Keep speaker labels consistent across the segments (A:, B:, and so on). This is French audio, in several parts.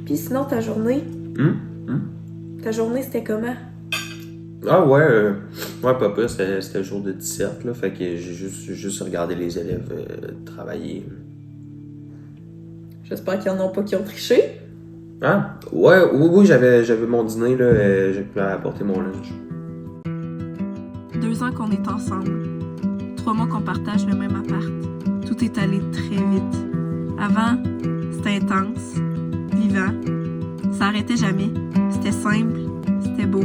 A: Puis sinon, ta journée? Ta journée, c'était comment?
B: Ah ouais, papa, c'était le jour de 17, là, fait que j'ai juste regardé les élèves travailler.
A: J'espère qu'il y en a pas qui ont triché.
B: Ah, oui, j'avais mon dîner, là, j'ai pu apporter mon lunch.
A: 2 ans qu'on est ensemble. 3 mois qu'on partage le même appart. Tout est allé très vite. Avant, c'était intense, vivant. Ça arrêtait jamais. C'était simple, c'était beau.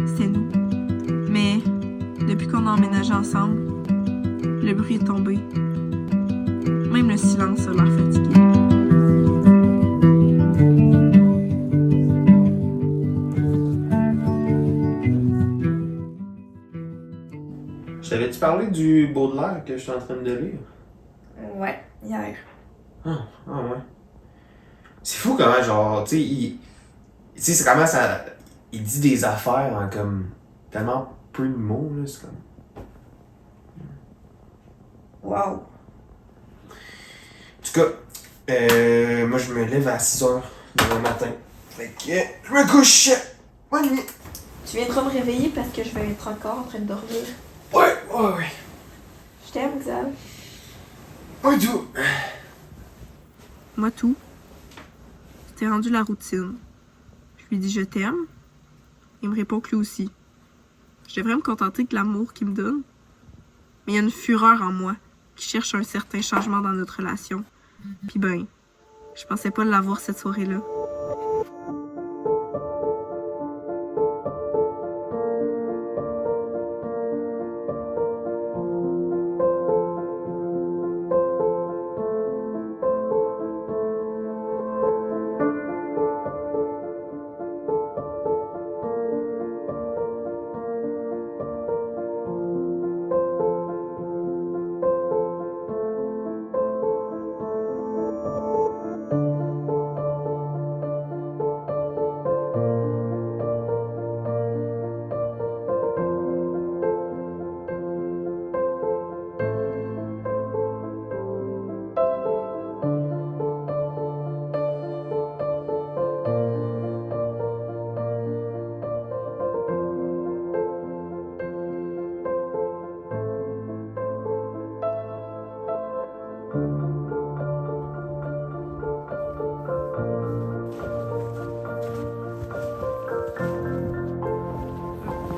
A: C'était nous. Mais, depuis qu'on a emménagé ensemble, le bruit est tombé. Même le silence a l'air fatigué.
B: Je t'avais-tu parlé du Baudelaire que je suis en train de lire?
A: Ouais, hier.
B: Ah ouais. C'est fou comment, genre, tu sais, c'est comment ça... Il dit des affaires en comme... tellement peu de mots, là, c'est comme...
A: Wow.
B: En tout cas, moi je me lève à 6h demain matin. Fait que je me couche. Bonne nuit.
A: Tu viendras me réveiller parce que je vais être encore en train de dormir.
B: Ouais.
A: Je t'aime, Xav.
B: Moi tout.
A: Moi tout. C'était rendu la routine. Je lui dis je t'aime. Il me répond que lui aussi. Je devrais me contenter de l'amour qu'il me donne. Mais il y a une fureur en moi qui cherche un certain changement dans notre relation. Puis ben, je pensais pas l'avoir cette soirée-là.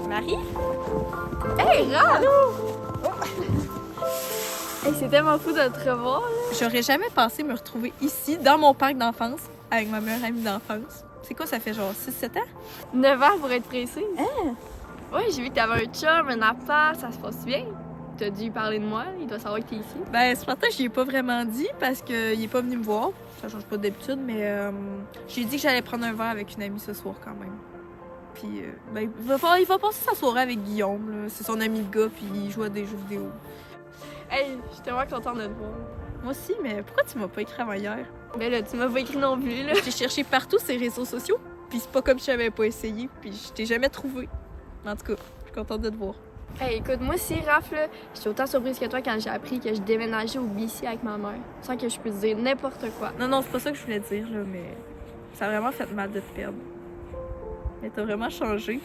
A: Marie?
C: Hey, Allô! Hey, c'est tellement fou de te revoir, là.
A: J'aurais jamais pensé me retrouver ici, dans mon parc d'enfance, avec ma meilleure amie d'enfance. C'est quoi, ça fait genre 6-7 ans?
C: 9 ans pour être précise. Ouais, j'ai vu que t'avais un chum, un appart, ça se passe bien. T'as dû lui parler de moi, il doit savoir que t'es ici.
A: Ben, ce matin, je lui ai pas vraiment dit parce qu'il est pas venu me voir. Ça change pas d'habitude, mais j'ai dit que j'allais prendre un verre avec une amie ce soir quand même. Puis, ben, il va passer sa soirée avec Guillaume, là. C'est son ami de gars, puis il joue à des jeux vidéo.
C: Hey, je suis tellement contente de te voir.
A: Moi aussi, mais pourquoi tu m'as pas écrit avant hier?
C: Ben là, tu m'as pas écrit non plus, là.
A: J'ai cherché partout sur les réseaux sociaux, puis c'est pas comme si j'avais pas essayé, puis je t'ai jamais trouvé. En tout cas, je suis contente de te voir.
C: Hey, écoute, moi aussi, Raph, là, j'étais autant surprise que toi quand j'ai appris que je déménageais au BC avec ma mère. Sans que je puisse dire n'importe quoi.
A: Non, c'est pas ça que je voulais dire, là, mais ça a vraiment fait mal de te perdre. Mais t'as vraiment changé.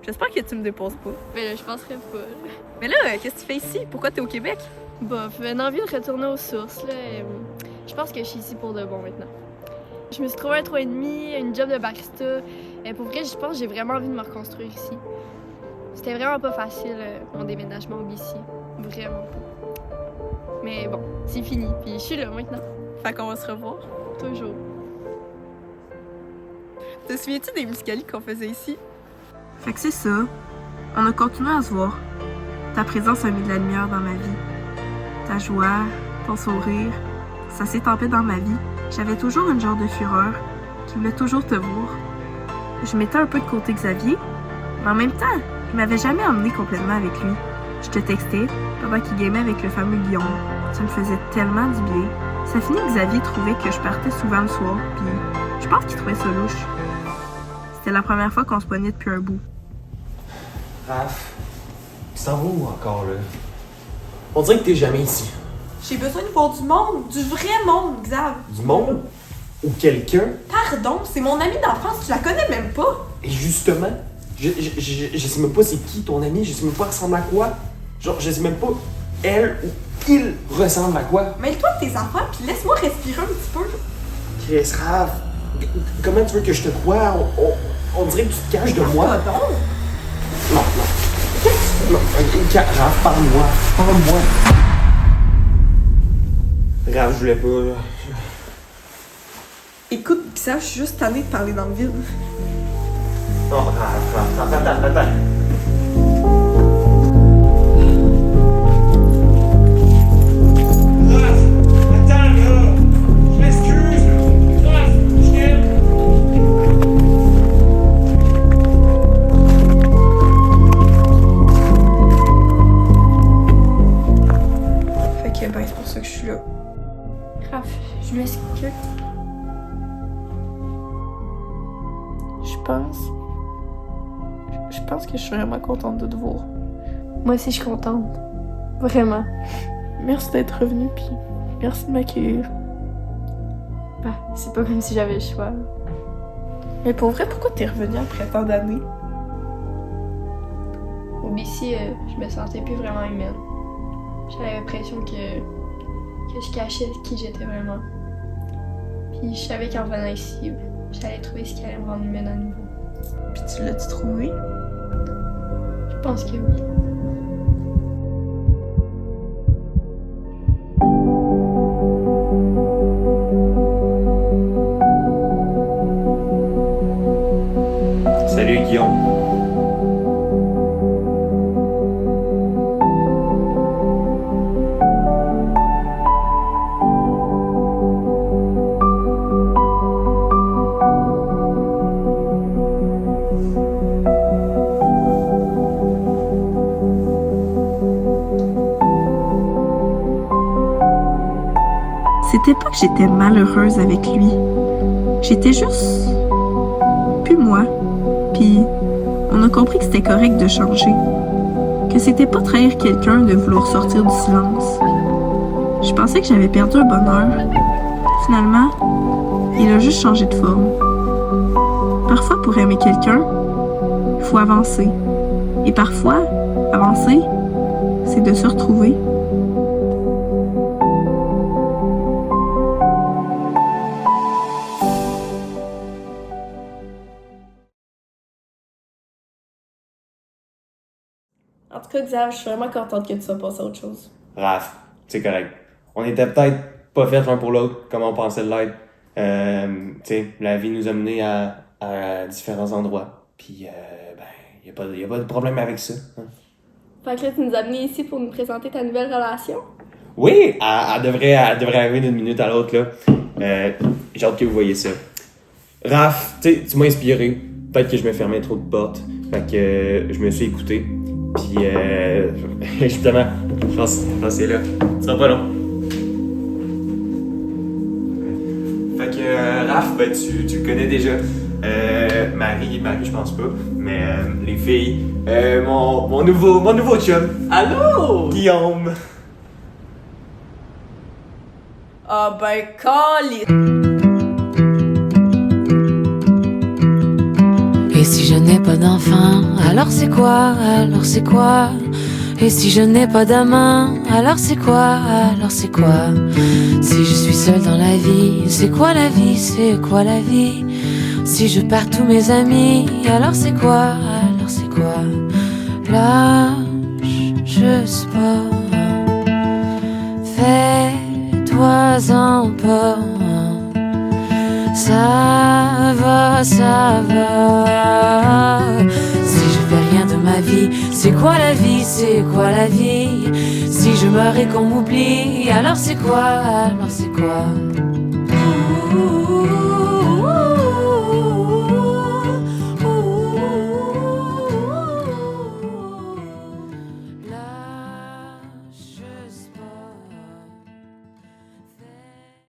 A: J'espère que tu me dépasses pas.
C: Ben là, je penserais pas, là.
A: Mais là, qu'est-ce que tu fais ici? Pourquoi t'es au Québec?
C: Bof, une envie de retourner aux sources, là. Je pense que je suis ici pour de bon maintenant. Je me suis trouvé un 3,5, une job de barista. Pour vrai, je pense que j'ai vraiment envie de me reconstruire ici. C'était vraiment pas facile, mon déménagement au BC. Vraiment pas. Mais bon, c'est fini, puis je suis là maintenant.
A: Fait qu'on va se revoir.
C: Toujours.
A: Te souviens-tu des musicalies qu'on faisait ici? Fait que c'est ça. On a continué à se voir. Ta présence a mis de la lumière dans ma vie. Ta joie, ton sourire, ça s'étampait dans ma vie. J'avais toujours une genre de fureur qui voulait toujours te voir. Je mettais un peu de côté Xavier, mais en même temps, il m'avait jamais emmené complètement avec lui. Je te textais pendant qu'il gamait avec le fameux Guillaume. Ça me faisait tellement du bien. Ça finit que Xavier trouvait que je partais souvent le soir, puis je pense qu'il trouvait ça louche. C'était la première fois qu'on se poignait depuis un bout.
B: Raph, tu t'en vas où encore, là? On dirait que t'es jamais ici.
A: J'ai besoin de voir du monde, du vrai monde, Xav.
B: Du monde? ou quelqu'un.
A: Pardon, c'est mon amie d'enfance, tu la connais même pas.
B: Et justement, je sais même pas c'est qui ton ami, je sais même pas ressemble à quoi. Genre, je sais même pas elle ou il ressemble à quoi.
A: Mêle-toi de tes affaires, puis laisse-moi respirer un petit peu.
B: Chris, Raph, comment tu veux que je te croie? On dirait que tu te caches de moi.
A: Pardon.
B: Non. Non, Raph, parle-moi. Parle-moi. Raph, je voulais pas.
A: Écoute, Xav, je suis juste tannée de parler dans le vide.
B: Non, Raph, attends.
A: C'est pour ça que je suis là.
C: Raph, je m'excuse.
A: Je pense que je suis vraiment contente de te voir.
C: Moi aussi, je suis contente. Vraiment.
A: Merci d'être revenue, puis merci de m'accueillir.
C: Bah, c'est pas comme si j'avais le choix.
A: Mais pour vrai, pourquoi t'es revenue après tant d'années?
C: Au BC, je me sentais plus vraiment humaine. J'avais l'impression que je cachais qui j'étais vraiment. Puis je savais qu'en venant ici, j'allais trouver ce qui allait me rendre humaine à nouveau.
A: Puis tu l'as-tu trouvé?
C: Je pense que oui.
B: Salut Guillaume.
A: C'était pas que j'étais malheureuse avec lui. J'étais juste plus moi. Puis on a compris que c'était correct de changer. Que c'était pas trahir quelqu'un de vouloir sortir du silence. Je pensais que j'avais perdu un bonheur. Finalement, il a juste changé de forme. Parfois, pour aimer quelqu'un, il faut avancer. Et parfois, avancer, c'est de se retrouver. En tout cas, Xav, je suis vraiment contente que tu sois passé à autre chose.
B: Raph, c'est correct. On était peut-être pas faits l'un pour l'autre comme on pensait l'être. Tu sais, la vie nous a menés à différents endroits. Puis, y a pas de problème avec ça. Hein.
C: Fait que là, tu nous as amenés ici pour nous présenter ta nouvelle relation.
B: Oui, elle devrait arriver d'une minute à l'autre, là. J'ai hâte que vous voyez ça. Raph, tu m'as inspiré. Peut-être que je me fermais trop de portes. Fait que je me suis écouté. Puis, justement, je pense que c'est là. Ce sera pas long. Fait que, Raph, ben, tu le connais déjà. Marie, je pense pas. Mais, les filles, mon nouveau chum.
A: Allô?
B: Guillaume.
A: Ah ben, calé!
D: Et si je n'ai pas d'enfant, alors c'est quoi? Alors c'est quoi? Et si je n'ai pas d'amant, alors c'est quoi? Alors c'est quoi? Si je suis seule dans la vie, c'est quoi la vie? C'est quoi la vie? Si je perds tous mes amis, alors c'est quoi? Alors c'est quoi? Lâche sport, fais-toi-en pas. Ça va. Si je fais rien de ma vie, c'est quoi la vie? C'est quoi la vie? Si je meurs et qu'on m'oublie, alors c'est quoi? Alors c'est quoi?